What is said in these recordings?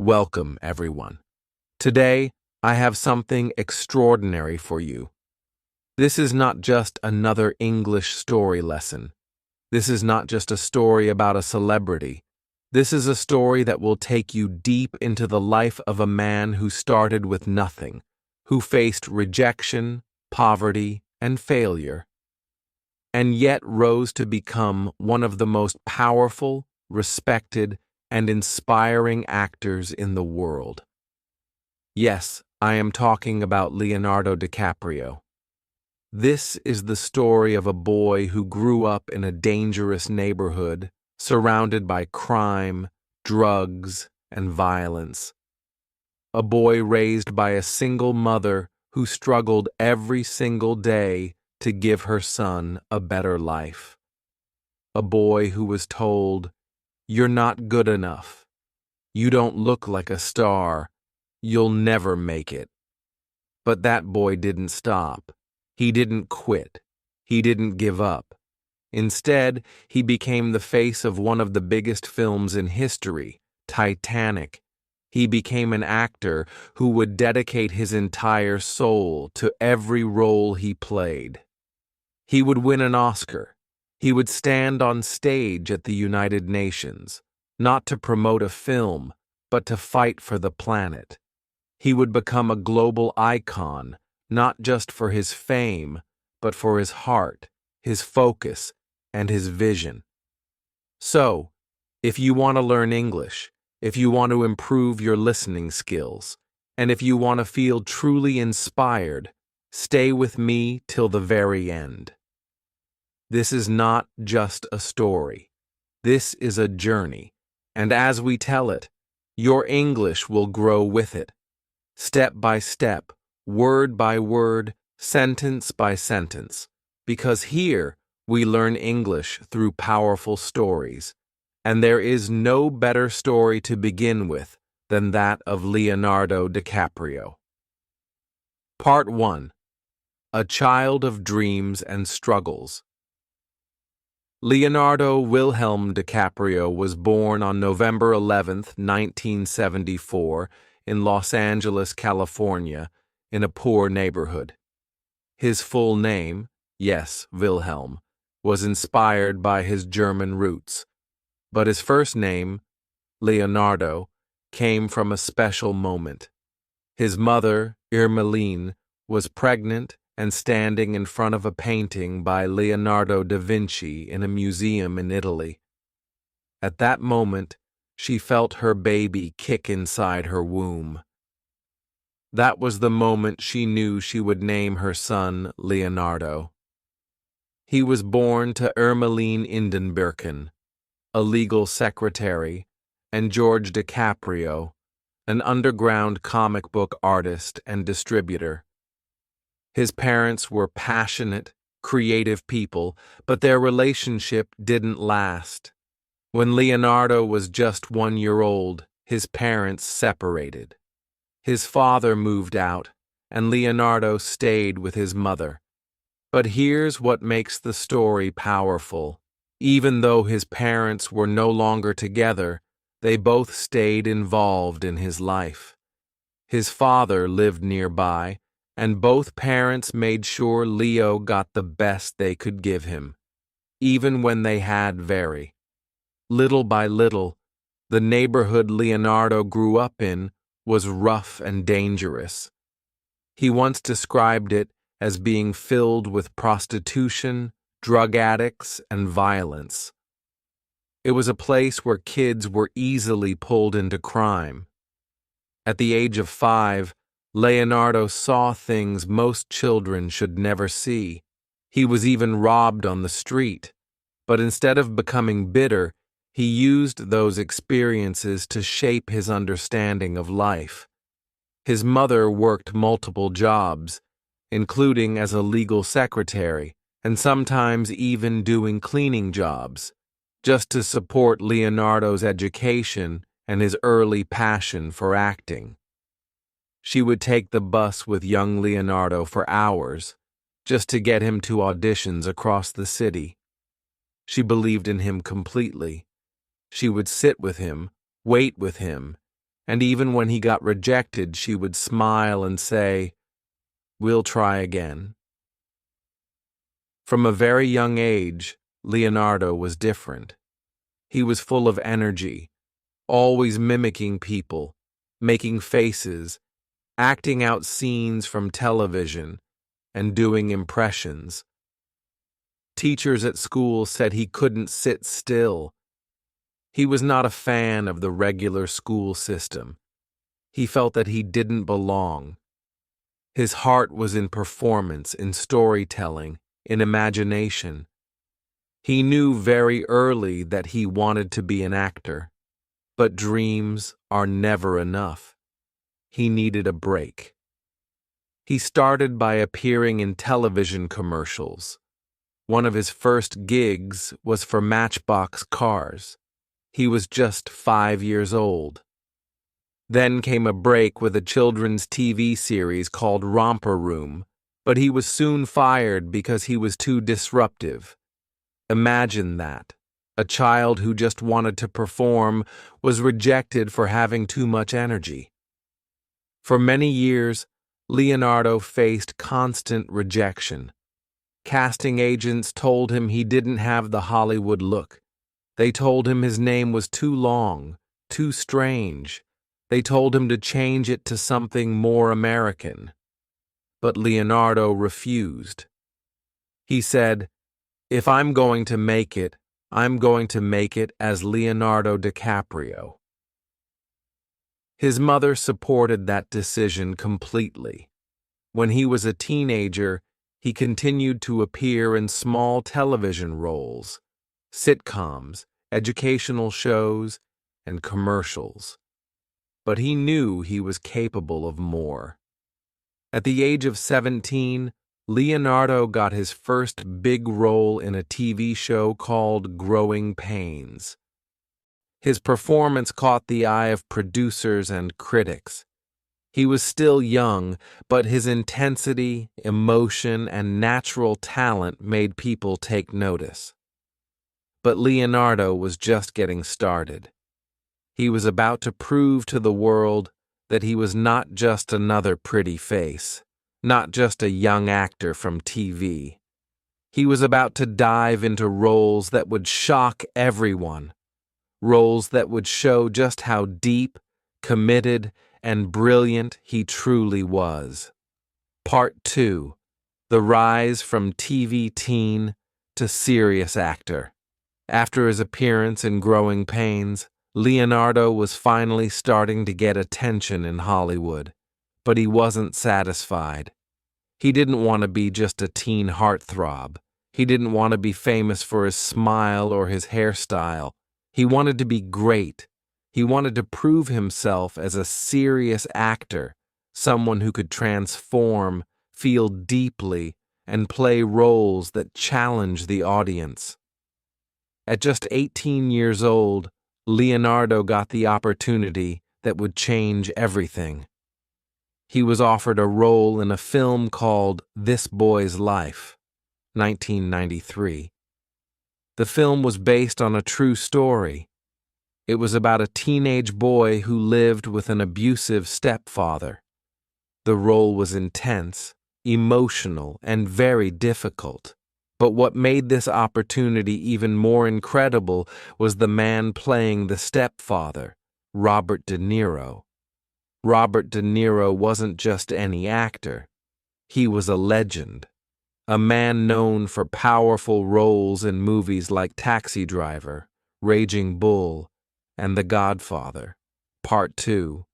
Welcome, everyone. Today, I have something extraordinary for you. This is not just another English story lesson. This is not just a story about a celebrity. This is a story that will take you deep into the life of a man who started with nothing, who faced rejection, poverty, and failure, and yet rose to become one of the most powerful, respected, and inspiring actors in the world. Yes, I am talking about Leonardo DiCaprio. This is the story of a boy who grew up in a dangerous neighborhood, surrounded by crime, drugs, and violence. A boy raised by a single mother who struggled every single day to give her son a better life. A boy who was told, "You're not good enough. You don't look like a star. You'll never make it." But that boy didn't stop. He didn't quit. He didn't give up. Instead, he became the face of one of the biggest films in history, Titanic. He became an actor who would dedicate his entire soul to every role he played. He would win an Oscar. He would stand on stage at the United Nations, not to promote a film, but to fight for the planet. He would become a global icon, not just for his fame, but for his heart, his focus, and his vision. So, if you want to learn English, if you want to improve your listening skills, and if you want to feel truly inspired, stay with me till the very end. This is not just a story. This is a journey, and as we tell it, your English will grow with it. Step by step, word by word, sentence by sentence, because here we learn English through powerful stories, and there is no better story to begin with than that of Leonardo DiCaprio. Part 1. A Child of Dreams and Struggles. Leonardo Wilhelm DiCaprio was born on November 11, 1974, in Los Angeles, California, in a poor neighborhood. His full name, yes, Wilhelm, was inspired by his German roots, but his first name, Leonardo, came from a special moment. His mother, Irmeline, was pregnant and standing in front of a painting by Leonardo da Vinci in a museum in Italy. At that moment, she felt her baby kick inside her womb. That was the moment she knew she would name her son Leonardo. He was born to Ermeline Indenbirken, a legal secretary, and George DiCaprio, an underground comic book artist and distributor. His parents were passionate, creative people, but their relationship didn't last. When Leonardo was just 1 year old, his parents separated. His father moved out, and Leonardo stayed with his mother. But here's what makes the story powerful. Even though his parents were no longer together, they both stayed involved in his life. His father lived nearby, and both parents made sure Leo got the best they could give him, even when they had very. Little by little, the neighborhood Leonardo grew up in was rough and dangerous. He once described it as being filled with prostitution, drug addicts, and violence. It was a place where kids were easily pulled into crime. At the age of 5, Leonardo saw things most children should never see. He was even robbed on the street. But instead of becoming bitter, he used those experiences to shape his understanding of life. His mother worked multiple jobs, including as a legal secretary, and sometimes even doing cleaning jobs, just to support Leonardo's education and his early passion for acting. She would take the bus with young Leonardo for hours, just to get him to auditions across the city. She believed in him completely. She would sit with him, wait with him, And even when he got rejected, she would smile and say, "We'll try again." From a very young age, Leonardo was different. He was full of energy, always mimicking people, making faces, acting out scenes from television, and doing impressions. Teachers at school said he couldn't sit still. He was not a fan of the regular school system. He felt that he didn't belong. His heart was in performance, in storytelling, in imagination. He knew very early that he wanted to be an actor. But dreams are never enough. He needed a break. He started by appearing in television commercials. One of his first gigs was for Matchbox cars. He was just 5 years old. Then came a break with a children's TV series called Romper Room, but he was soon fired because he was too disruptive. Imagine that. A child who just wanted to perform was rejected for having too much energy. For many years, Leonardo faced constant rejection. Casting agents told him he didn't have the Hollywood look. They told him his name was too long, too strange. They told him to change it to something more American. But Leonardo refused. He said, "If I'm going to make it, I'm going to make it as Leonardo DiCaprio." His mother supported that decision completely. When he was a teenager, he continued to appear in small television roles, sitcoms, educational shows, and commercials. But he knew he was capable of more. At the age of 17, Leonardo got his first big role in a TV show called Growing Pains. His performance caught the eye of producers and critics. He was still young, but his intensity, emotion, and natural talent made people take notice. But Leonardo was just getting started. He was about to prove to the world that he was not just another pretty face, not just a young actor from TV. He was about to dive into roles that would shock everyone, roles that would show just how deep, committed, and brilliant he truly was. Part 2. The rise from TV teen to serious actor. After his appearance in Growing Pains, Leonardo was finally starting to get attention in Hollywood, but he wasn't satisfied. He didn't want to be just a teen heartthrob. He didn't want to be famous for his smile or his hairstyle. He wanted to be great. He wanted to prove himself as a serious actor, someone who could transform, feel deeply, and play roles that challenge the audience. At just 18 years old, Leonardo got the opportunity that would change everything. He was offered a role in a film called This Boy's Life, 1993. The film was based on a true story. It was about a teenage boy who lived with an abusive stepfather. The role was intense, emotional, and very difficult. But what made this opportunity even more incredible was the man playing the stepfather, Robert De Niro. Robert De Niro wasn't just any actor. He was a legend. A man known for powerful roles in movies like Taxi Driver, Raging Bull, and The Godfather, Part 2.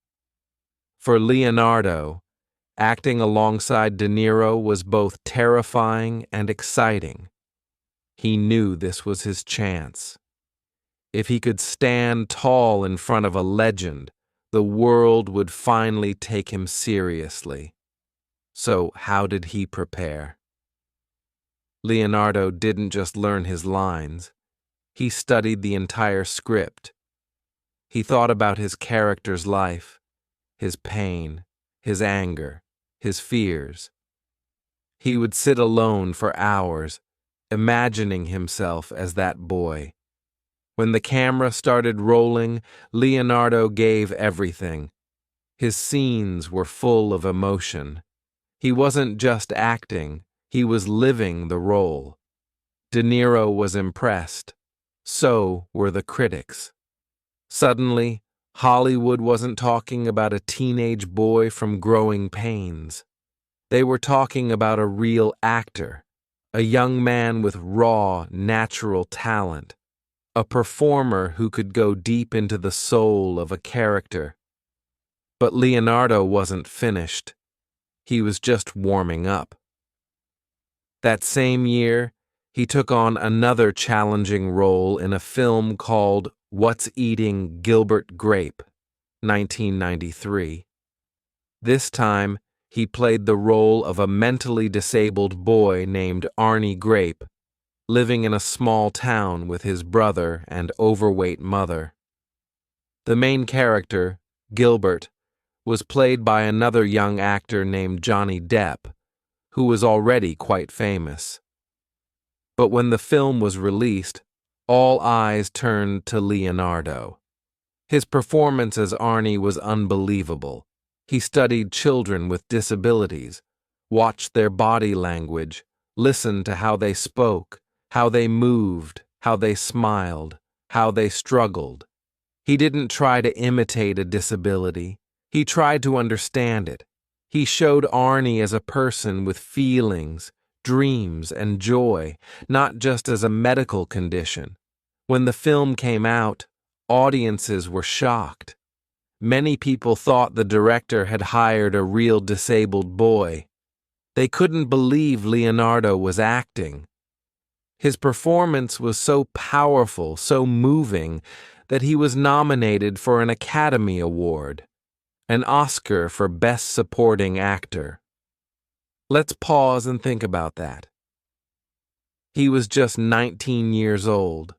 For Leonardo, acting alongside De Niro was both terrifying and exciting. He knew this was his chance. If he could stand tall in front of a legend, the world would finally take him seriously. So how did he prepare? Leonardo didn't just learn his lines. He studied the entire script. He thought about his character's life, his pain, his anger, his fears. He would sit alone for hours, imagining himself as that boy. When the camera started rolling, Leonardo gave everything. His scenes were full of emotion. He wasn't just acting, he was living the role. De Niro was impressed. So were the critics. Suddenly, Hollywood wasn't talking about a teenage boy from Growing Pains. They were talking about a real actor, a young man with raw, natural talent, a performer who could go deep into the soul of a character. But Leonardo wasn't finished. He was just warming up. That same year, he took on another challenging role in a film called What's Eating Gilbert Grape, 1993. This time, he played the role of a mentally disabled boy named Arnie Grape, living in a small town with his brother and overweight mother. The main character, Gilbert, was played by another young actor named Johnny Depp, who was already quite famous. But when the film was released, all eyes turned to Leonardo. His performance as Arnie was unbelievable. He studied children with disabilities, watched their body language, listened to how they spoke, how they moved, how they smiled, how they struggled. He didn't try to imitate a disability. He tried to understand it. He showed Arnie as a person with feelings, dreams, and joy, not just as a medical condition. When the film came out, audiences were shocked. Many people thought the director had hired a real disabled boy. They couldn't believe Leonardo was acting. His performance was so powerful, so moving, that he was nominated for an Academy Award, an Oscar for Best Supporting Actor. Let's pause and think about that. He was just 19 years old,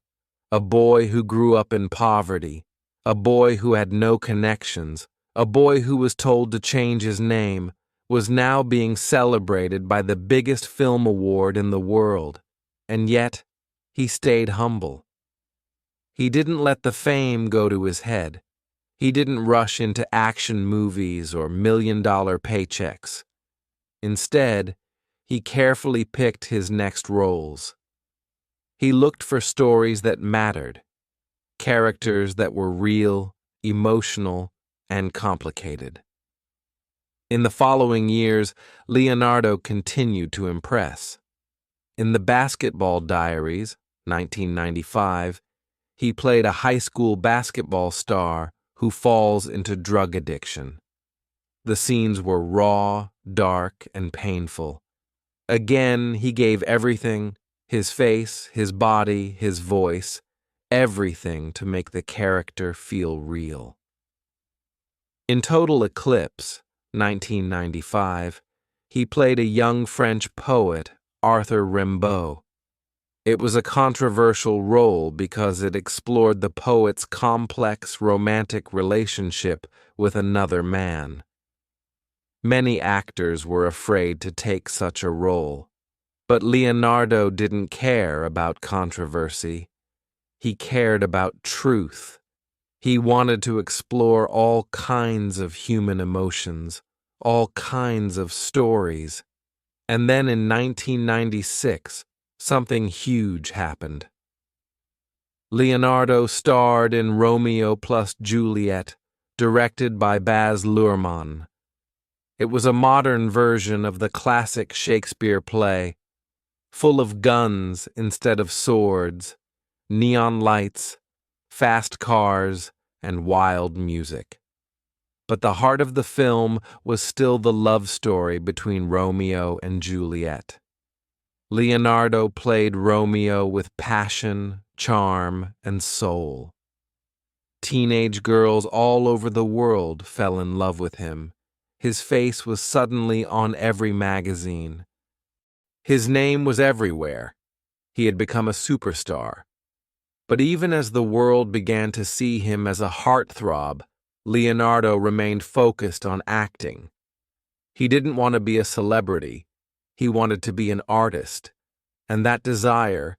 a boy who grew up in poverty, a boy who had no connections, a boy who was told to change his name, was now being celebrated by the biggest film award in the world, and yet he stayed humble. He didn't let the fame go to his head. He didn't rush into action movies or million-dollar paychecks. Instead, he carefully picked his next roles. He looked for stories that mattered, characters that were real, emotional, and complicated. In the following years, Leonardo continued to impress. In The Basketball Diaries, 1995, he played a high school basketball star who falls into drug addiction. The scenes were raw, dark, and painful. Again, he gave everything, his face, his body, his voice, everything to make the character feel real. In Total Eclipse, 1995, he played a young French poet, Arthur Rimbaud. It was a controversial role because it explored the poet's complex romantic relationship with another man. Many actors were afraid to take such a role, but Leonardo didn't care about controversy. He cared about truth. He wanted to explore all kinds of human emotions, all kinds of stories. And then in 1996, something huge happened. Leonardo starred in Romeo plus Juliet, directed by Baz Luhrmann. It was a modern version of the classic Shakespeare play, full of guns instead of swords, neon lights, fast cars, and wild music. But the heart of the film was still the love story between Romeo and Juliet. Leonardo played Romeo with passion, charm, and soul. Teenage girls all over the world fell in love with him. His face was suddenly on every magazine. His name was everywhere. He had become a superstar. But even as the world began to see him as a heartthrob, Leonardo remained focused on acting. He didn't want to be a celebrity. He wanted to be an artist. And that desire,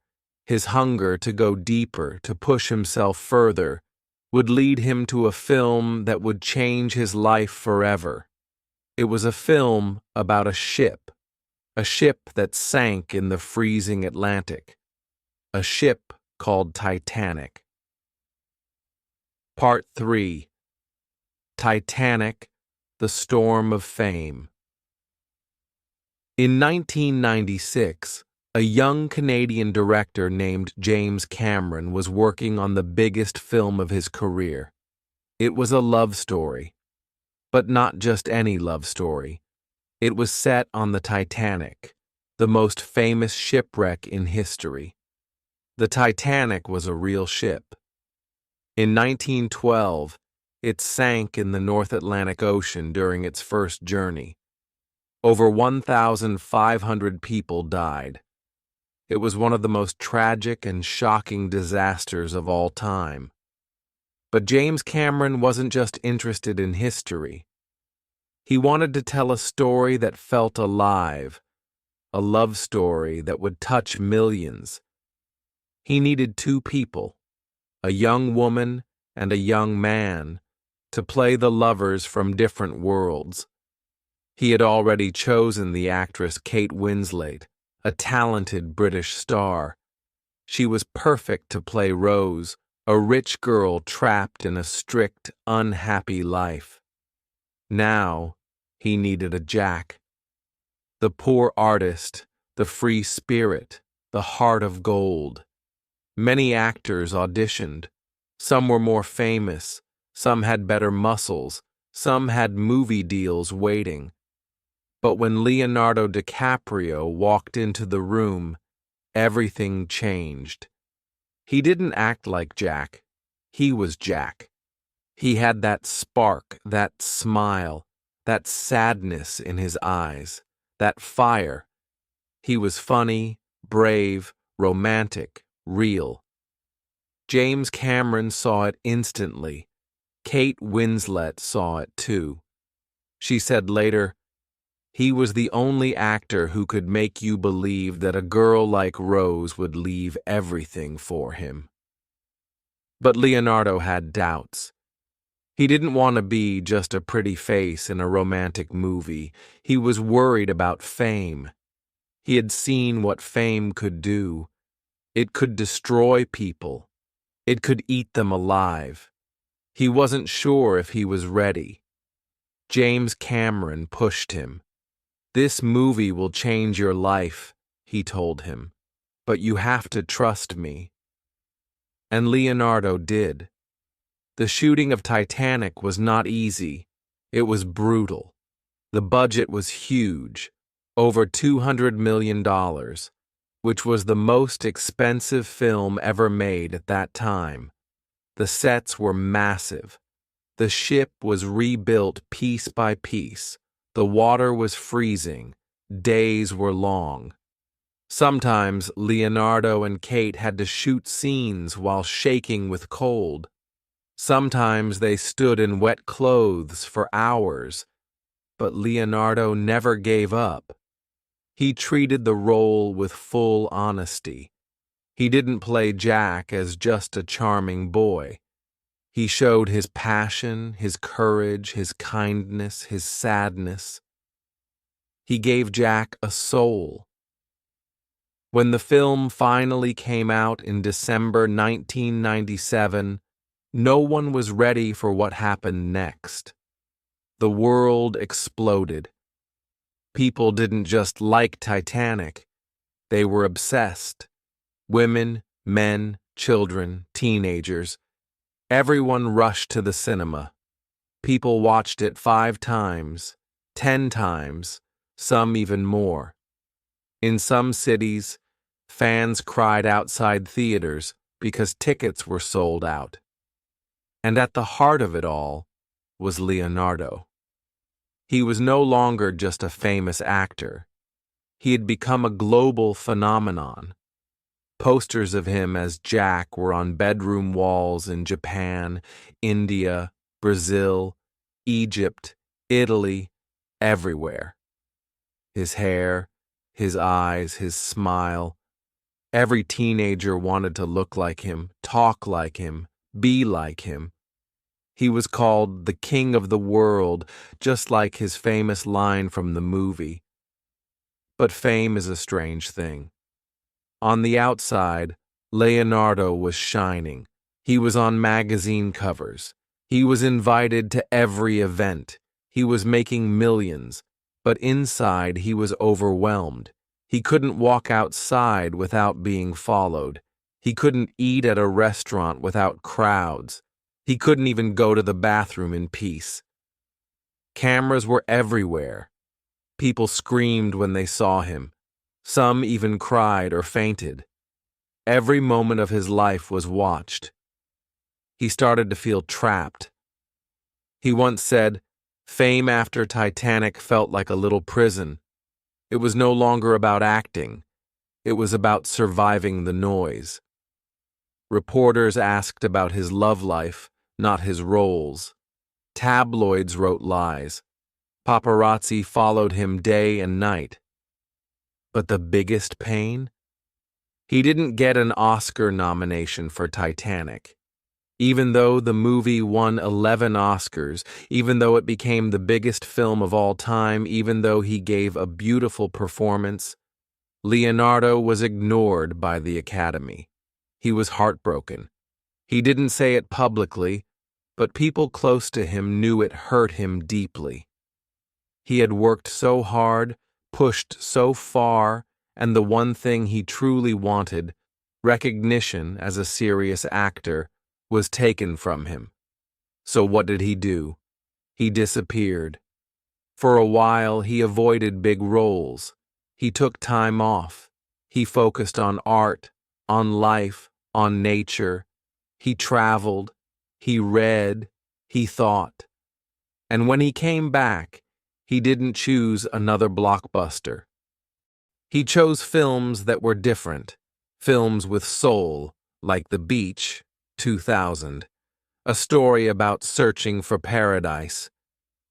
His hunger to go deeper, to push himself further, would lead him to a film that would change his life forever. It was a film about a ship that sank in the freezing Atlantic, a ship called Titanic. Part 3. Titanic, the Storm of Fame. In 1996, a young Canadian director named James Cameron was working on the biggest film of his career. It was a love story, but not just any love story. It was set on the Titanic, the most famous shipwreck in history. The Titanic was a real ship. In 1912, it sank in the North Atlantic Ocean during its first journey. Over 1,500 people died. It was one of the most tragic and shocking disasters of all time. But James Cameron wasn't just interested in history. He wanted to tell a story that felt alive, a love story that would touch millions. He needed two people, a young woman and a young man, to play the lovers from different worlds. He had already chosen the actress Kate Winslet, a talented British star. She was perfect to play Rose, a rich girl trapped in a strict, unhappy life. Now, he needed a Jack. The poor artist, the free spirit, the heart of gold. Many actors auditioned. Some were more famous, some had better muscles, some had movie deals waiting. But when Leonardo DiCaprio walked into the room, everything changed. He didn't act like Jack. He was Jack. He had that spark, that smile, that sadness in his eyes, that fire. He was funny, brave, romantic, real. James Cameron saw it instantly. Kate Winslet saw it too. She said later, "He was the only actor who could make you believe that a girl like Rose would leave everything for him." But Leonardo had doubts. He didn't want to be just a pretty face in a romantic movie. He was worried about fame. He had seen what fame could do. It could destroy people. It could eat them alive. He wasn't sure if he was ready. James Cameron pushed him. "This movie will change your life," he told him, "but you have to trust me." And Leonardo did. The shooting of Titanic was not easy. It was brutal. The budget was huge, over $200 million, which was the most expensive film ever made at that time. The sets were massive. The ship was rebuilt piece by piece. The water was freezing. Days were long. Sometimes Leonardo and Kate had to shoot scenes while shaking with cold. Sometimes they stood in wet clothes for hours. But Leonardo never gave up. He treated the role with full honesty. He didn't play Jack as just a charming boy. He showed his passion, his courage, his kindness, his sadness. He gave Jack a soul. When the film finally came out in December 1997, no one was ready for what happened next. The world exploded. People didn't just like Titanic. They were obsessed. Women, men, children, teenagers. Everyone rushed to the cinema. People watched it 5 times, 10 times, some even more. In some cities, fans cried outside theaters because tickets were sold out. And at the heart of it all was Leonardo. He was no longer just a famous actor. He had become a global phenomenon. Posters of him as Jack were on bedroom walls in Japan, India, Brazil, Egypt, Italy, everywhere. His hair, his eyes, his smile. Every teenager wanted to look like him, talk like him, be like him. He was called the King of the World, just like his famous line from the movie. But fame is a strange thing. On the outside, Leonardo was shining. He was on magazine covers. He was invited to every event. He was making millions. But inside, he was overwhelmed. He couldn't walk outside without being followed. He couldn't eat at a restaurant without crowds. He couldn't even go to the bathroom in peace. Cameras were everywhere. People screamed when they saw him. Some even cried or fainted. Every moment of his life was watched. He started to feel trapped. He once said, "Fame after Titanic felt like a little prison." It was no longer about acting. It was about surviving the noise. Reporters asked about his love life, not his roles. Tabloids wrote lies. Paparazzi followed him day and night. But the biggest pain? He didn't get an Oscar nomination for Titanic. Even though the movie won 11 Oscars, even though it became the biggest film of all time, even though he gave a beautiful performance, Leonardo was ignored by the Academy. He was heartbroken. He didn't say it publicly, but people close to him knew it hurt him deeply. He had worked so hard, pushed so far, and the one thing he truly wanted, recognition as a serious actor, was taken from him. So what did he do? He disappeared. For a while, he avoided big roles. He took time off. He focused on art, on life, on nature. He traveled. He read. He thought. And when he came back, he didn't choose another blockbuster. He chose films that were different, films with soul, like The Beach, 2000, a story about searching for paradise,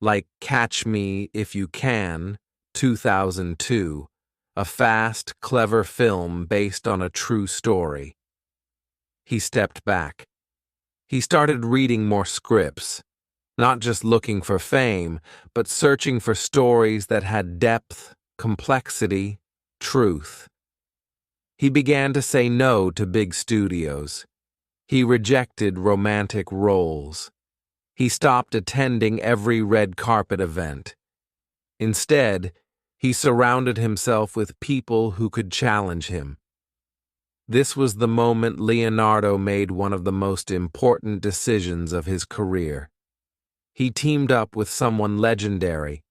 like Catch Me If You Can, 2002, a fast, clever film based on a true story. He stepped back. He started reading more scripts, not just looking for fame, but searching for stories that had depth, complexity, truth. He began to say no to big studios. He rejected romantic roles. He stopped attending every red carpet event. Instead, he surrounded himself with people who could challenge him. This was the moment Leonardo made one of the most important decisions of his career. He teamed up with someone legendary,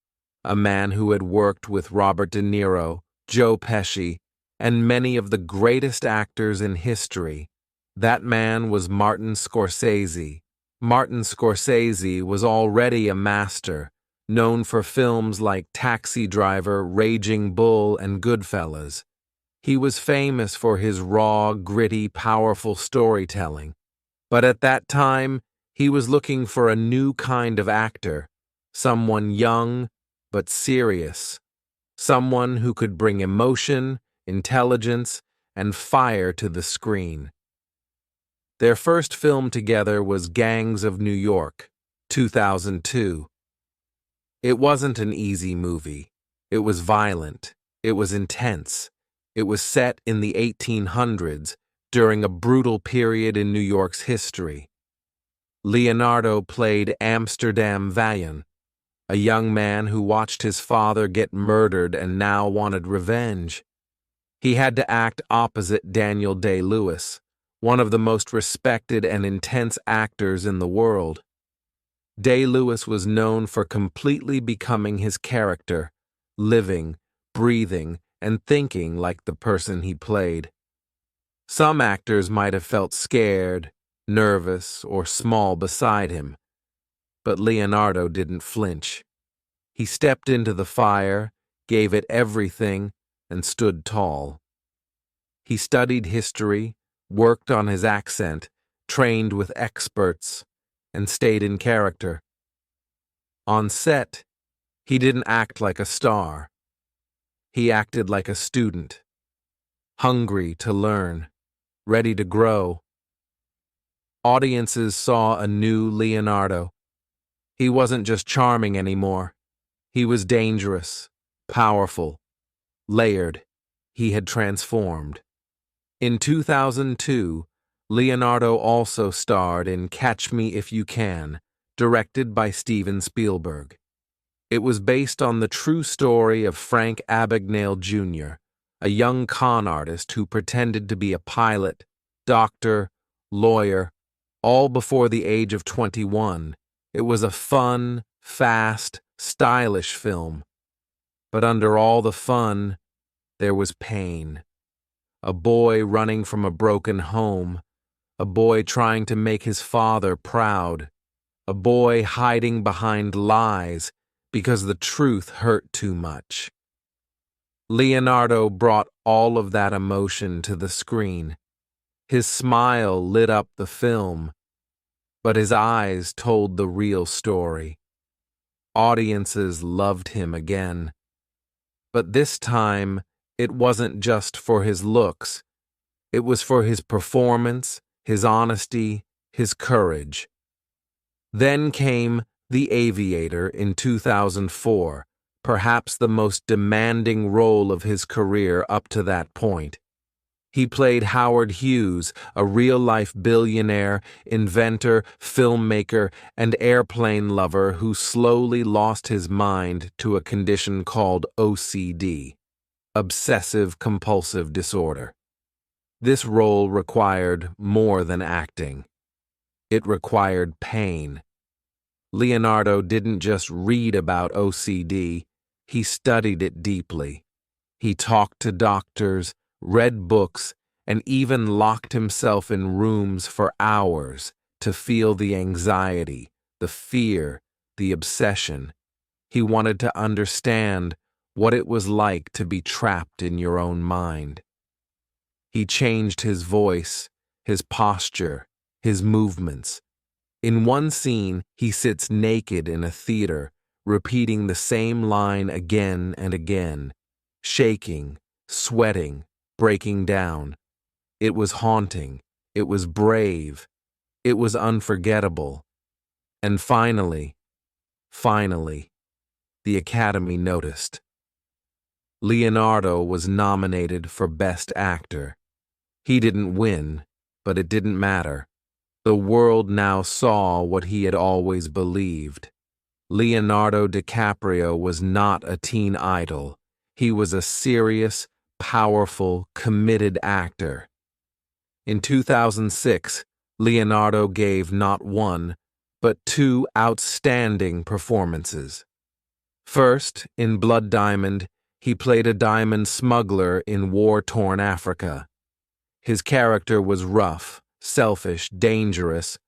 a man who had worked with Robert De Niro, Joe Pesci, and many of the greatest actors in history. That man was Martin Scorsese. Martin Scorsese was already a master, known for films like Taxi Driver, Raging Bull, and Goodfellas. He was famous for his raw, gritty, powerful storytelling. But at that time, he was looking for a new kind of actor, someone young but serious, someone who could bring emotion, intelligence, and fire to the screen. Their first film together was Gangs of New York, 2002. It wasn't an easy movie. It was violent. It was intense. It was set in the 1800s, during a brutal period in New York's history. Leonardo played Amsterdam Valiant, a young man who watched his father get murdered and now wanted revenge. He had to act opposite Daniel Day-Lewis, one of the most respected and intense actors in the world. Day-Lewis was known for completely becoming his character, living, breathing, and thinking like the person he played. Some actors might have felt scared, nervous, or small beside him, but Leonardo didn't flinch. He stepped into the fire, gave it everything, and stood tall. He studied history, worked on his accent, trained with experts, and stayed in character. On set, he didn't act like a star. He acted like a student. hungry to learn, ready to grow. Audiences saw a new Leonardo. He wasn't just charming anymore. He was dangerous, powerful, layered. He had transformed. In 2002, Leonardo also starred in Catch Me If You Can, directed by Steven Spielberg. It was based on the true story of Frank Abagnale Jr., a young con artist who pretended to be a pilot, doctor, lawyer, all before the age of 21. It was a fun, fast, stylish film. But under all the fun, there was pain. A boy running from a broken home, a boy trying to make his father proud, a boy hiding behind lies because the truth hurt too much. Leonardo brought all of that emotion to the screen. His smile lit up the film, but his eyes told the real story. Audiences loved him again. But this time, it wasn't just for his looks. It was for his performance, his honesty, his courage. Then came The Aviator in 2004, perhaps the most demanding role of his career up to that point. He played Howard Hughes, a real-life billionaire, inventor, filmmaker, and airplane lover who slowly lost his mind to a condition called OCD, obsessive-compulsive disorder. This role required more than acting. It required pain. Leonardo didn't just read about OCD, he studied it deeply. He talked to doctors, read books, and even locked himself in rooms for hours to feel the anxiety, the fear, the obsession. He wanted to understand what it was like to be trapped in your own mind. He changed his voice, his posture, his movements. In one scene, he sits naked in a theater, repeating the same line again and again, shaking, sweating, breaking down. It was haunting. It was brave. It was unforgettable. And finally, the Academy noticed. Leonardo was nominated for Best Actor. He didn't win, but it didn't matter. The world now saw what he had always believed. Leonardo DiCaprio was not a teen idol. He was a serious, powerful, committed actor. In 2006, Leonardo gave not one, but two outstanding performances. First, in Blood Diamond, he played a diamond smuggler in war-torn Africa. His character was rough, selfish, dangerous,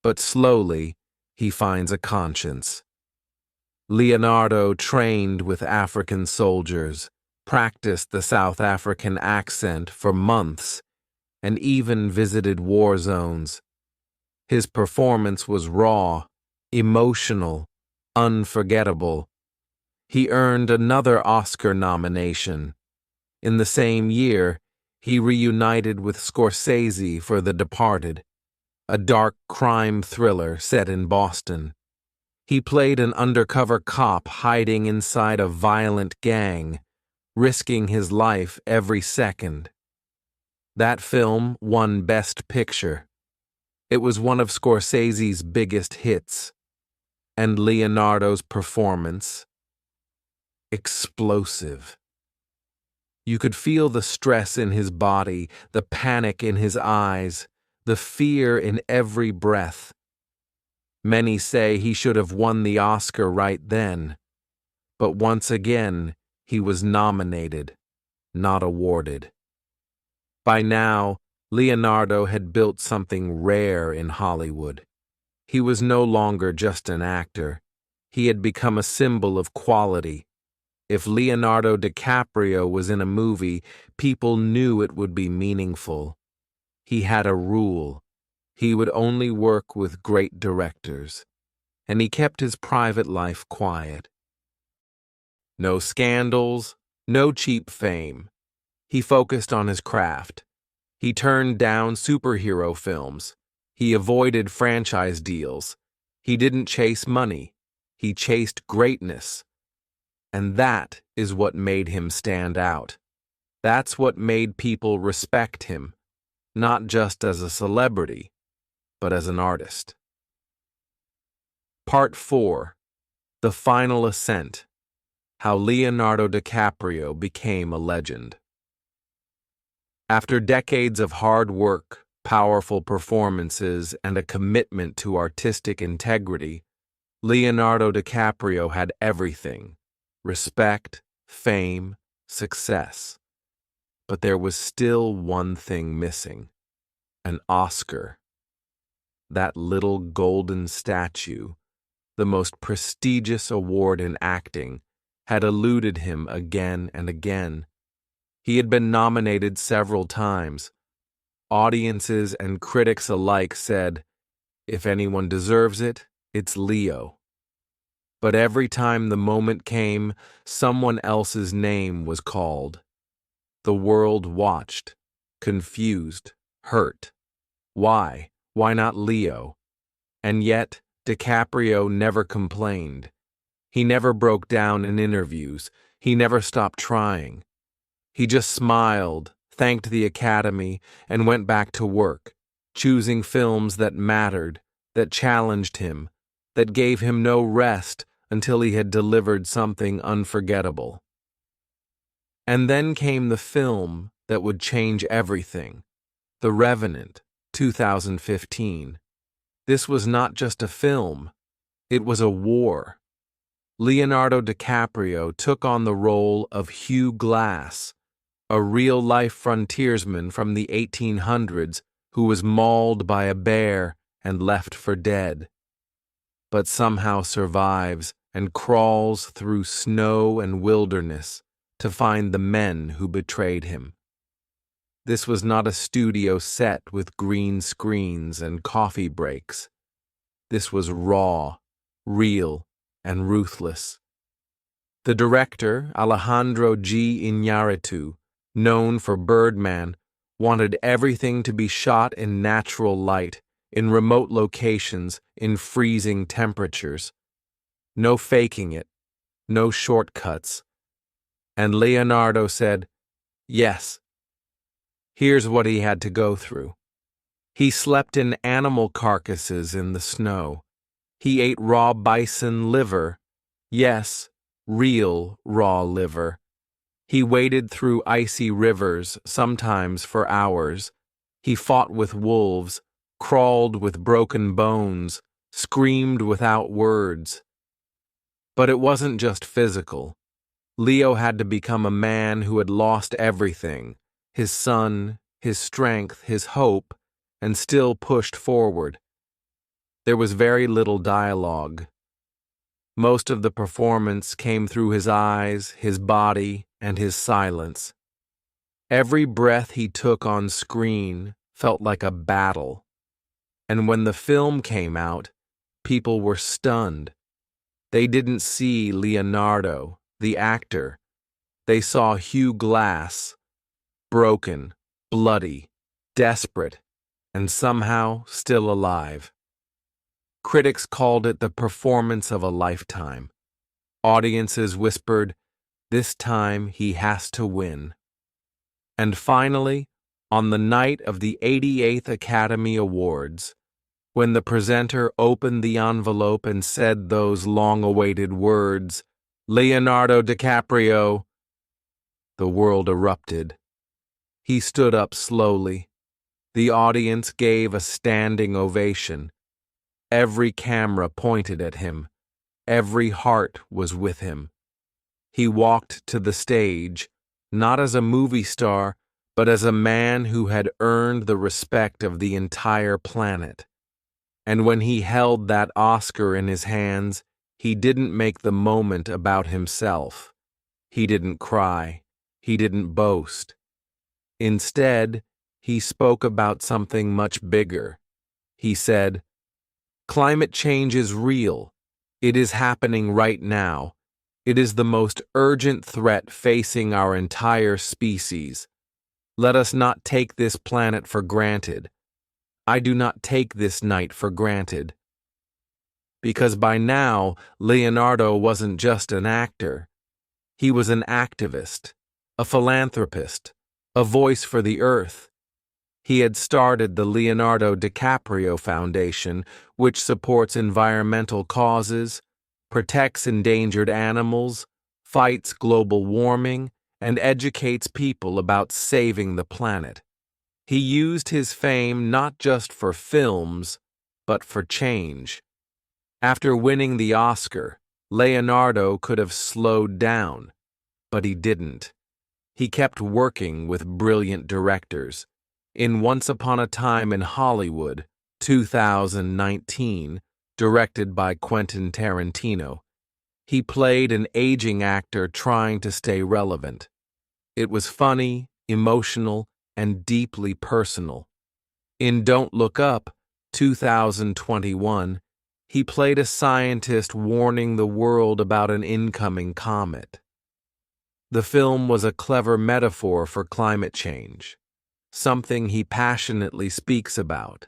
but slowly he finds a conscience. Leonardo trained with African soldiers, practiced the South African accent for months, and even visited war zones. His performance was raw, emotional, unforgettable. He earned another Oscar nomination. In the same year, he reunited with Scorsese for The Departed, a dark crime thriller set in Boston. He played an undercover cop hiding inside a violent gang, risking his life every second. That film won Best Picture. It was one of Scorsese's biggest hits. And Leonardo's performance? Explosive. You could feel the stress in his body, the panic in his eyes, the fear in every breath. Many say he should have won the Oscar right then. But once again, he was nominated, not awarded. By now, Leonardo had built something rare in Hollywood. He was no longer just an actor. He had become a symbol of quality. If Leonardo DiCaprio was in a movie, people knew it would be meaningful. He had a rule. He would only work with great directors. And he kept his private life quiet. No scandals, no cheap fame. He focused on his craft. He turned down superhero films. He avoided franchise deals. He didn't chase money. He chased greatness. And that is what made him stand out. That's what made people respect him, not just as a celebrity, but as an artist. Part 4. The Final Ascent. How Leonardo DiCaprio became a legend. After decades of hard work, powerful performances, and a commitment to artistic integrity, Leonardo DiCaprio had everything: respect, fame, success. But there was still one thing missing: an Oscar. That little golden statue, the most prestigious award in acting, had eluded him again and again. He had been nominated several times. Audiences and critics alike said, if anyone deserves it, it's Leo. But every time the moment came, someone else's name was called. The world watched, confused, hurt. Why? Why not Leo? And yet, DiCaprio never complained. He never broke down in interviews. He never stopped trying. He just smiled, thanked the Academy, and went back to work, choosing films that mattered, that challenged him, that gave him no rest until he had delivered something unforgettable. And then came the film that would change everything, The Revenant, 2015. This was not just a film, it was a war. Leonardo DiCaprio took on the role of Hugh Glass, a real-life frontiersman from the 1800s who was mauled by a bear and left for dead, but somehow survives and crawls through snow and wilderness to find the men who betrayed him. This was not a studio set with green screens and coffee breaks. This was raw, real, and ruthless. The director, Alejandro G. Iñárritu, known for Birdman, wanted everything to be shot in natural light, in remote locations, in freezing temperatures. No faking it, no shortcuts. And Leonardo said, yes. Here's what he had to go through. He slept in animal carcasses in the snow. He ate raw bison liver. Yes, real raw liver. He waded through icy rivers, sometimes for hours. He fought with wolves, crawled with broken bones, screamed without words. But it wasn't just physical. Leo had to become a man who had lost everything: his son, his strength, his hope, and still pushed forward. There was very little dialogue. Most of the performance came through his eyes, his body, and his silence. Every breath he took on screen felt like a battle. And when the film came out, people were stunned. They didn't see Leonardo, the actor. They saw Hugh Glass, broken, bloody, desperate, and somehow still alive. Critics called it the performance of a lifetime. Audiences whispered, this time he has to win. And finally, on the night of the 88th Academy Awards, when the presenter opened the envelope and said those long-awaited words, Leonardo DiCaprio, the world erupted. He stood up slowly. The audience gave a standing ovation. Every camera pointed at him. Every heart was with him. He walked to the stage, not as a movie star, but as a man who had earned the respect of the entire planet. And when he held that Oscar in his hands, he didn't make the moment about himself. He didn't cry. He didn't boast. Instead, he spoke about something much bigger. He said, climate change is real. It is happening right now. It is the most urgent threat facing our entire species. Let us not take this planet for granted. I do not take this night for granted. Because by now, Leonardo wasn't just an actor. He was an activist, a philanthropist, a voice for the earth. He had started the Leonardo DiCaprio Foundation, which supports environmental causes, protects endangered animals, fights global warming, and educates people about saving the planet. He used his fame not just for films, but for change. After winning the Oscar, Leonardo could have slowed down, but he didn't. He kept working with brilliant directors. In Once Upon a Time in Hollywood, 2019, directed by Quentin Tarantino, he played an aging actor trying to stay relevant. It was funny, emotional, and deeply personal. In Don't Look Up, 2021, he played a scientist warning the world about an incoming comet. The film was a clever metaphor for climate change, something he passionately speaks about.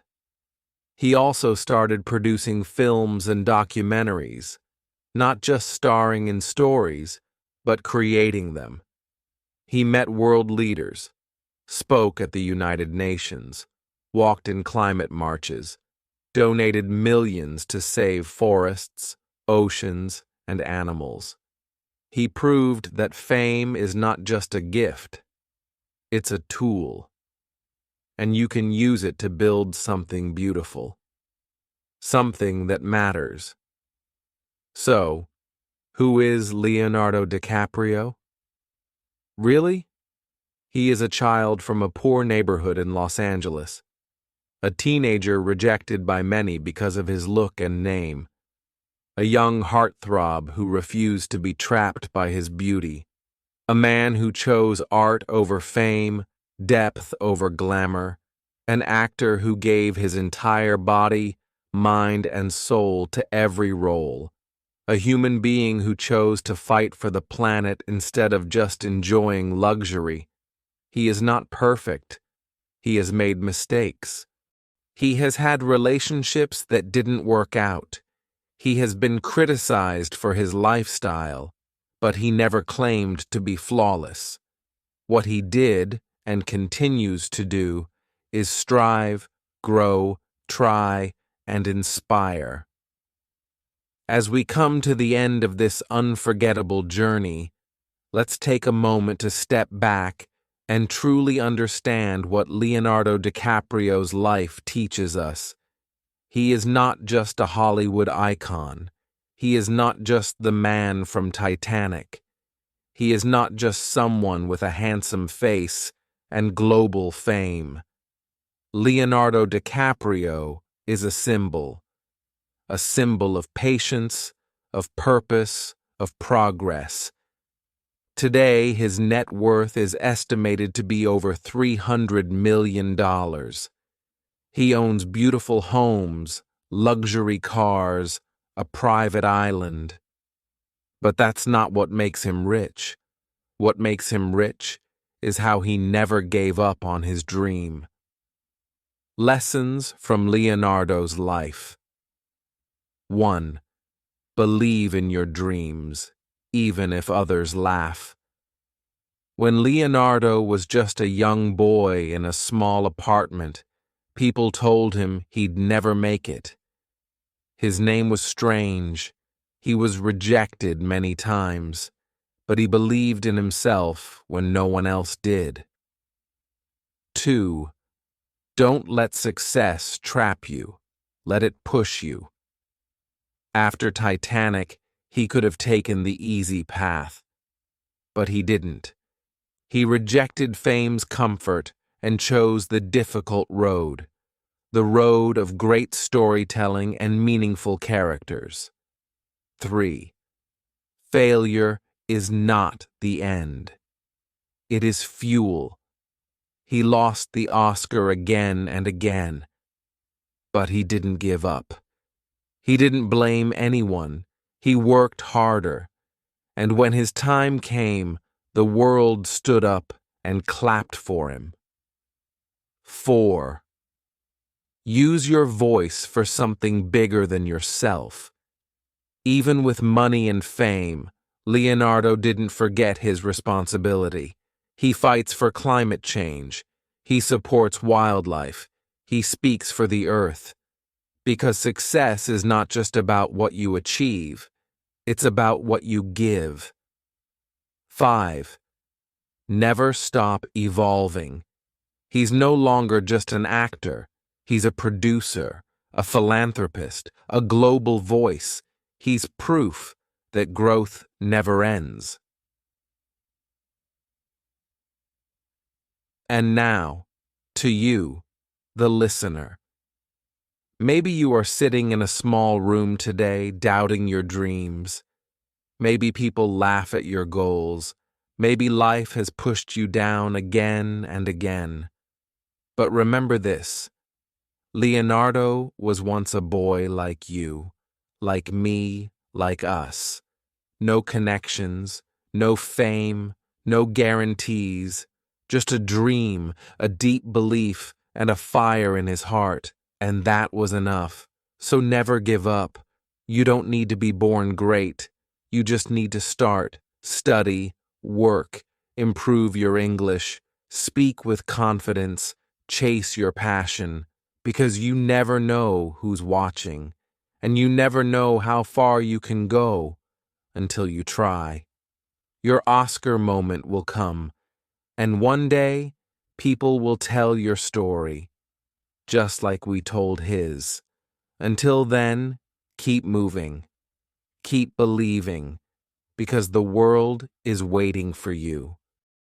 He also started producing films and documentaries, not just starring in stories, but creating them. He met world leaders, spoke at the United Nations, walked in climate marches, donated millions to save forests, oceans, and animals. He proved that fame is not just a gift, it's a tool, and you can use it to build something beautiful, something that matters. So, who is Leonardo DiCaprio? Really? He is a child from a poor neighborhood in Los Angeles, a teenager rejected by many because of his look and name, a young heartthrob who refused to be trapped by his beauty, a man who chose art over fame, depth over glamour, an actor who gave his entire body, mind, and soul to every role, a human being who chose to fight for the planet instead of just enjoying luxury. He is not perfect. He has made mistakes. He has had relationships that didn't work out. He has been criticized for his lifestyle, but he never claimed to be flawless. What he did, and continues to do, is strive, grow, try, and inspire. As we come to the end of this unforgettable journey, let's take a moment to step back and truly understand what Leonardo DiCaprio's life teaches us. He is not just a Hollywood icon. He is not just the man from Titanic. He is not just someone with a handsome face and global fame. Leonardo DiCaprio is a symbol of patience, of purpose, of progress. Today, his net worth is estimated to be over $300 million. He owns beautiful homes, luxury cars, a private island. But that's not what makes him rich. What makes him rich is how he never gave up on his dream. Lessons from Leonardo's life. 1. Believe in your dreams, even if others laugh. When Leonardo was just a young boy in a small apartment, people told him he'd never make it. His name was strange. He was rejected many times, but he believed in himself when no one else did. 2. Don't let success trap you. Let it push you. After Titanic, he could have taken the easy path, but he didn't. He rejected fame's comfort and chose the difficult road, the road of great storytelling and meaningful characters. 3. Failure is not the end. It is fuel. He lost the Oscar again and again, but he didn't give up. He didn't blame anyone. He worked harder. And when his time came, the world stood up and clapped for him. 4. Use your voice for something bigger than yourself. Even with money and fame, Leonardo didn't forget his responsibility. He fights for climate change. He supports wildlife. He speaks for the earth. Because success is not just about what you achieve, it's about what you give. 5. Never stop evolving. He's no longer just an actor. He's a producer, a philanthropist, a global voice. He's proof that growth never ends. And now, to you, the listener. Maybe you are sitting in a small room today, doubting your dreams. Maybe people laugh at your goals. Maybe life has pushed you down again and again. But remember this: Leonardo was once a boy like you, like me, like us. No connections, no fame, no guarantees, just a dream, a deep belief, and a fire in his heart, and that was enough. So never give up. You don't need to be born great. You just need to start, study, work, improve your English, speak with confidence, chase your passion, because you never know who's watching, and you never know how far you can go until you try. Your Oscar moment will come, and one day, people will tell your story, just like we told his. Until then, keep moving, keep believing, because the world is waiting for you.